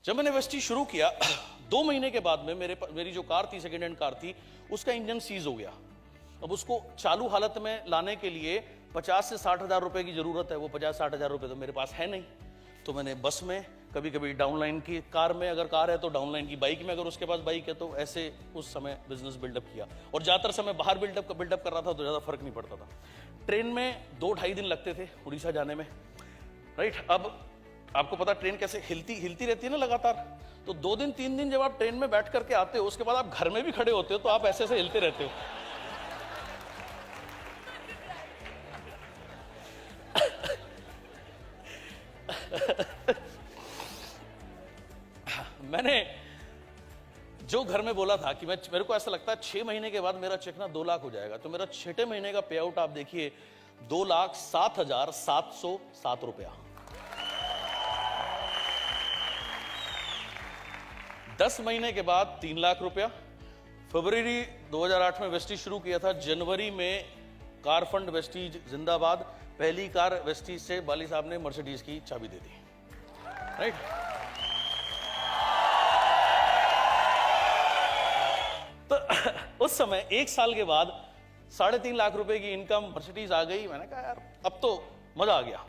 जब मैंने वेस्टी शुरू किया 2 महीने के बाद में मेरी जो कार थी, सेकेंड हैंड कार थी, उसका इंजन सीज हो गया। अब उसको चालू हालत में लाने के लिए 50 से 60 हज़ार रुपए की जरूरत है। वो 50-60 हज़ार रुपए तो मेरे पास है नहीं। तो मैंने बस में, कभी कभी डाउनलाइन की कार में, अगर कार है तो डाउनलाइन की बाइक में, अगर उसके पास बाइक है तो ऐसे उस समय बिजनेस बिल्डअप किया। और ज़्यादातर समय बाहर बिल्डअप कर रहा था तो ज़्यादा फर्क नहीं पड़ता था। ट्रेन में 2-2.5 दिन लगते थे उड़ीसा जाने में, राइट। अब आपको पता ट्रेन कैसे हिलती रहती है ना लगातार। तो 2 दिन 3 दिन जब आप ट्रेन में बैठ करके आते हो, उसके बाद आप घर में भी खड़े होते हो तो आप ऐसे हिलते रहते हो। मैंने जो घर में बोला था कि मेरे को ऐसा लगता है 6 महीने के बाद मेरा चेक ना 2 लाख हो जाएगा, तो मेरा 6ठे महीने का पे आउट आप देखिए 2,07,707 रुपया। 10 महीने के बाद 3 लाख रुपया। फरवरी 2008 में वेस्टीज शुरू किया था। जनवरी में कार फंड वेस्टीज जिंदाबाद, पहली कार वेस्टीज से बाली साहब ने मर्सिडीज की चाबी दे दी, राइट। तो उस समय 1 साल के बाद 3.5 लाख रुपए की इनकम, मर्सिडीज आ गई। मैंने कहा यार अब तो मजा आ गया।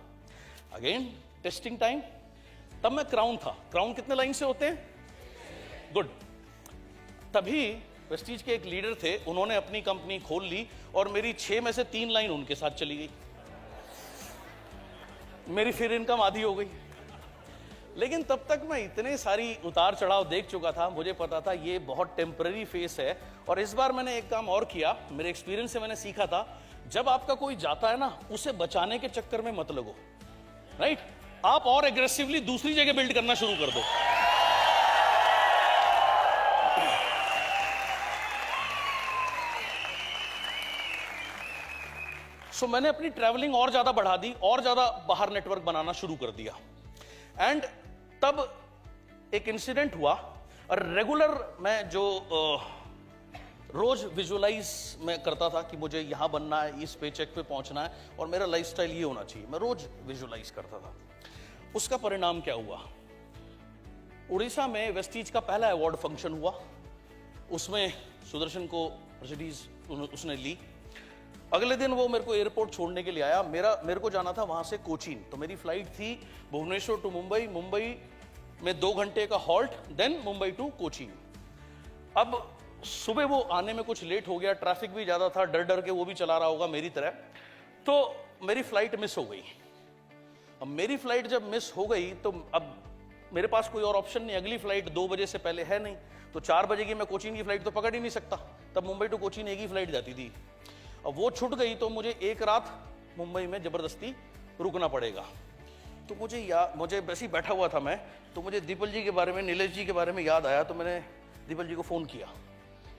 Again testing time. तब मैं क्राउन था। क्राउन कितने लाइन से होते हैं? गुड। तभी वेस्टीज के एक लीडर थे, उन्होंने अपनी कंपनी खोल ली और मेरी 6 में से 3 लाइन उनके साथ चली गई। मेरी फिर इनकम आधी हो गई। लेकिन तब तक मैं इतने सारी उतार चढ़ाव देख चुका था, मुझे पता था ये बहुत टेम्पररी फेस है। और इस बार मैंने एक काम और किया, मेरे एक्सपीरियंस से मैंने सीखा था, जब आपका कोई जाता है ना, उसे बचाने के चक्कर में मत लगो, राइट। आप और एग्रेसिवली दूसरी जगह बिल्ड करना शुरू कर दो। सो मैंने अपनी ट्रैवलिंग और ज्यादा बढ़ा दी, और ज्यादा बाहर नेटवर्क बनाना शुरू कर दिया। एंड तब एक इंसिडेंट हुआ। और रेगुलर मैं जो रोज विजुअलाइज मैं करता था कि मुझे यहां बनना है, इस पेचेक पे पहुंचना है और मेरा लाइफस्टाइल ये होना चाहिए, मैं रोज विजुअलाइज करता था। उसका परिणाम क्या हुआ? उड़ीसा में वेस्टीज का पहला अवार्ड फंक्शन हुआ। उसमें सुदर्शन को मर्सिडीज उसने ली। अगले दिन वो मेरे को एयरपोर्ट छोड़ने के लिए आया। मेरे को जाना था वहां से कोचीन। तो मेरी फ्लाइट थी भुवनेश्वर टू मुंबई, मुंबई में 2 घंटे का halt, then Mumbai to Cochin. अब सुबह वो आने में कुछ लेट हो गया, ट्रैफिक भी ज्यादा था, डर डर के वो भी चला रहा होगा मेरी तरह। तो मेरी फ्लाइट मिस हो गई। अब मेरी फ्लाइट जब मिस हो गई तो अब मेरे पास कोई और ऑप्शन नहीं, अगली फ्लाइट 2 बजे से पहले है नहीं। तो 4 बजे की मैं कोचीन की फ्लाइट तो पकड़ ही नहीं सकता। तब मुंबई टू कोचीन एक ही फ्लाइट जाती थी। अब वो छूट गई तो मुझे एक रात मुंबई में जबरदस्ती रुकना पड़ेगा। तो मुझे वैसे ही बैठा हुआ था मैं, तो मुझे दीपल जी के बारे में, नीलेश जी के बारे में याद आया। तो मैंने दीपल जी को फ़ोन किया।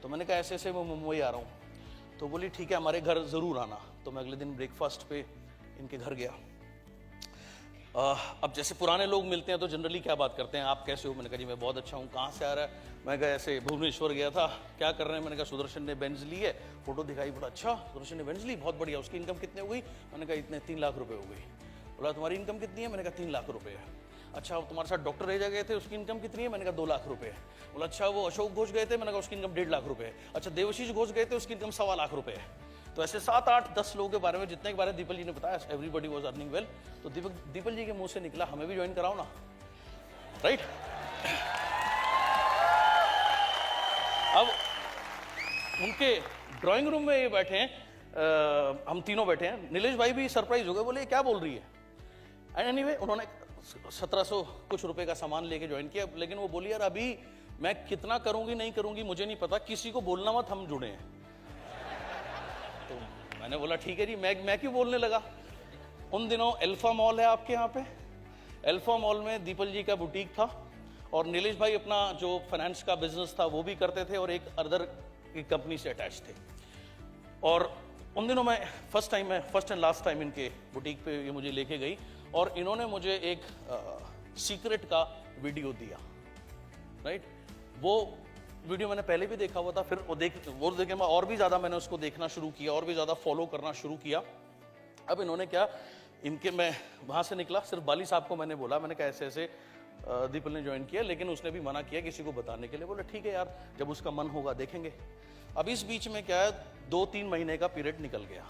तो मैंने कहा ऐसे ऐसे मैं मुंबई आ रहा हूँ। तो बोली ठीक है, हमारे घर ज़रूर आना। तो मैं अगले दिन ब्रेकफास्ट पे इनके घर गया। अब जैसे पुराने लोग मिलते हैं तो जनरली क्या बात करते हैं, आप कैसे हो? मैंने कहा जी मैं बहुत अच्छा हूँ। कहाँ से आ रहा है? मैं कहा ऐसे भुवनेश्वर गया था। क्या कर रहे हैं? मैंने कहा सुदर्शन ने बेंज ली है। फोटो दिखाई, बोला अच्छा सुदर्शन ने बेंज ली, बहुत बढ़िया। उसकी इनकम कितनी हो गई? मैंने कहा इतने 3 लाख रुपए हो गई। बोला तुम्हारी इनकम कितनी है? मैंने कहा 3 लाख रुपए है। अच्छा तुम्हारे साथ डॉक्टर रेजा गए थे, उसकी इनकम कितनी है? मैंने कहा 2 लाख रुपए है। बोला अच्छा वो अशोक घोष गए थे? मैंने कहा उसकी इनकम 1.5 लाख रुपए है। अच्छा देवशीष घोष गए थे, उसकी इनकम 1.25 लाख रुपए है। तो ऐसे 7, 8, 10 लोगों के बारे में, जितने के बारे में दीपल जी ने बताया, एवरीबॉडी वाज अर्निंग वेल। तो दीपल जी के मुंह से निकला हमें भी ज्वाइन कराओ ना, राइट। अब उनके ड्राइंग रूम में ये बैठे हैं, हम तीनों बैठे हैं। नीलेश भाई भी सरप्राइज हो गए, बोले क्या बोल रही है। एंड एनीवे उन्होंने 1700 कुछ रुपए का सामान लेके ज्वाइन किया। लेकिन वो बोली यार अभी मैं कितना करूंगी नहीं करूंगी मुझे नहीं पता, किसी को बोलना मत, हम जुड़े हैं। तो मैंने बोला ठीक है जी, मैं क्यों बोलने लगा। उन दिनों अल्फा मॉल है आपके यहाँ पे, अल्फा मॉल में दीपल जी का बुटीक था और नीलेश भाई अपना जो फाइनेंस का बिजनेस था वो भी करते थे और एक अदर की कंपनी से अटैच थे। और उन दिनों मैं फर्स्ट एंड लास्ट टाइम इनके बुटीक पे ये मुझे लेके गई और इन्होंने मुझे एक सीक्रेट का वीडियो दिया, राइट। वो वीडियो मैंने पहले भी देखा हुआ था, फिर वो देखे मैं और भी ज़्यादा मैंने उसको देखना शुरू किया और भी ज़्यादा फॉलो करना शुरू किया। अब इन्होंने क्या, मैं वहाँ से निकला, सिर्फ बाली साहब को मैंने बोला, मैंने कहा ऐसे ऐसे दीपल ने ज्वाइन किया, लेकिन उसने भी मना किया किसी को बताने के लिए। बोला ठीक है यार, जब उसका मन होगा देखेंगे। अब इस बीच में क्या है, 2-3 महीने का पीरियड निकल गया,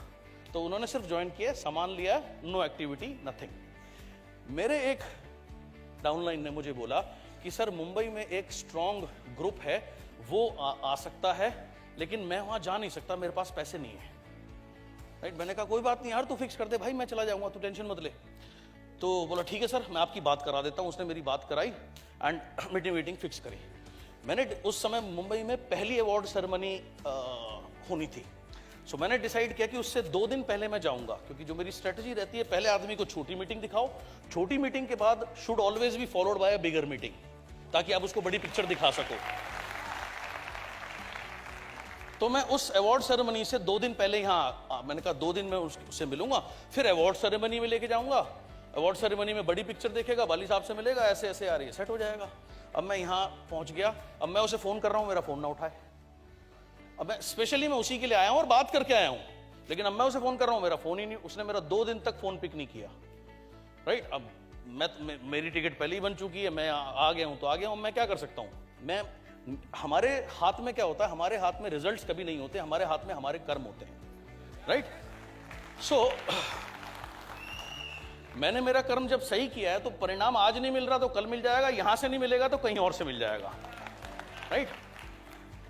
तो उन्होंने सिर्फ ज्वाइन किया, सामान लिया, नो एक्टिविटी, नथिंग। मेरे एक डाउनलाइन ने मुझे बोला कि सर मुंबई में एक स्ट्रॉन्ग ग्रुप है, वो आ सकता है, लेकिन मैं वहां जा नहीं सकता, मेरे पास पैसे नहीं है। राइट, मैंने कहा कोई बात नहीं यार, तू फिक्स कर दे भाई, मैं चला जाऊंगा, तू टेंशन मत ले। तो बोला ठीक है सर, मैं आपकी बात करा देता हूँ। उसने मेरी बात कराई एंड मीटिंग फिक्स करी। मैंने उस समय मुंबई में पहली अवार्ड सेरेमनी होनी थी, सो मैंने डिसाइड किया कि उससे 2 दिन पहले मैं जाऊंगा, क्योंकि जो मेरी स्ट्रेटजी रहती है, पहले आदमी को छोटी मीटिंग दिखाओ, छोटी मीटिंग के बाद should always be followed by a bigger meeting, ताकि आप उसको बड़ी पिक्चर दिखा सको। तो मैं उस अवार्ड सेरेमनी से 2 दिन पहले यहाँ, मैंने कहा 2 दिन में उससे मिलूंगा, फिर अवार्ड सेरेमनी में लेके जाऊंगा, अवार्ड सेरेमनी में बड़ी पिक्चर देखेगा, बाली साहब से मिलेगा, ऐसे ऐसे यार ये सेट हो जाएगा। अब मैं यहाँ पहुंच गया, अब मैं उसे फोन कर रहा हूँ, मेरा फोन ना उठाए। अब मैं स्पेशली मैं उसी के लिए आया हूँ और बात करके आया हूँ, लेकिन अब मैं उसे फोन कर रहा हूँ, मेरा फोन ही नहीं, उसने मेरा 2 दिन तक फोन पिक नहीं किया। राइट, अब मेरी टिकट पहले ही बन चुकी है, मैं आ गया हूँ तो आ गया हूँ, मैं क्या कर सकता हूँ। हमारे हाथ में क्या होता है, हमारे हाथ में रिजल्ट्स कभी नहीं होते, हमारे हाथ में हमारे कर्म होते हैं। राइट, सो मैंने मेरा कर्म जब सही किया है, तो परिणाम आज नहीं मिल रहा तो कल मिल जाएगा, यहां से नहीं मिलेगा तो कहीं और से मिल जाएगा। राइट,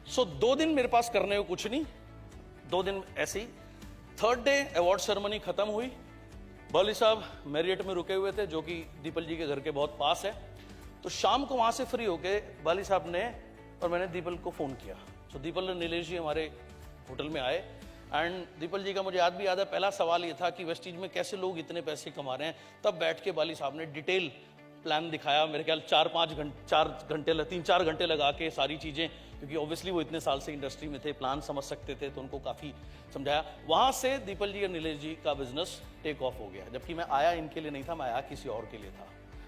सो 2 दिन मेरे पास करने को कुछ नहीं, 2 दिन ऐसे ही। 3rd डे अवार्ड सेरेमनी खत्म हुई, बाली साहब मैरियट में रुके हुए थे, जो कि दीपल जी के घर के बहुत पास है। तो शाम को वहां से फ्री होके बाली साहब ने और मैंने दीपल को फोन किया। तो दीपल और नीलेश जी हमारे होटल में आए, एंड दीपल जी का मुझे आज भी याद है, पहला सवाल ये था कि वेस्टीज में कैसे लोग इतने पैसे कमा रहे हैं। तब बैठ के बाली साहब ने डिटेल प्लान दिखाया, मेरे ख्याल 3-4 घंटे लगा के सारी चीजें, क्योंकि ऑब्वियसली वो इतने साल से इंडस्ट्री में थे, प्लान समझ सकते थे, तो उनको काफी समझाया। वहां से दीपल जी और नीलेश जी का बिजनेस टेक ऑफ हो गया, जबकि मैं आया इनके लिए नहीं था, मैं आया किसी और के लिए था।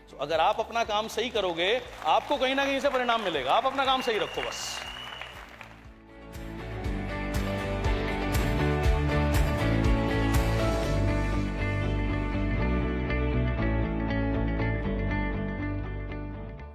तो अगर आप अपना काम सही करोगे, आपको कहीं ना कहीं से परिणाम मिलेगा। आप अपना काम सही रखो बस।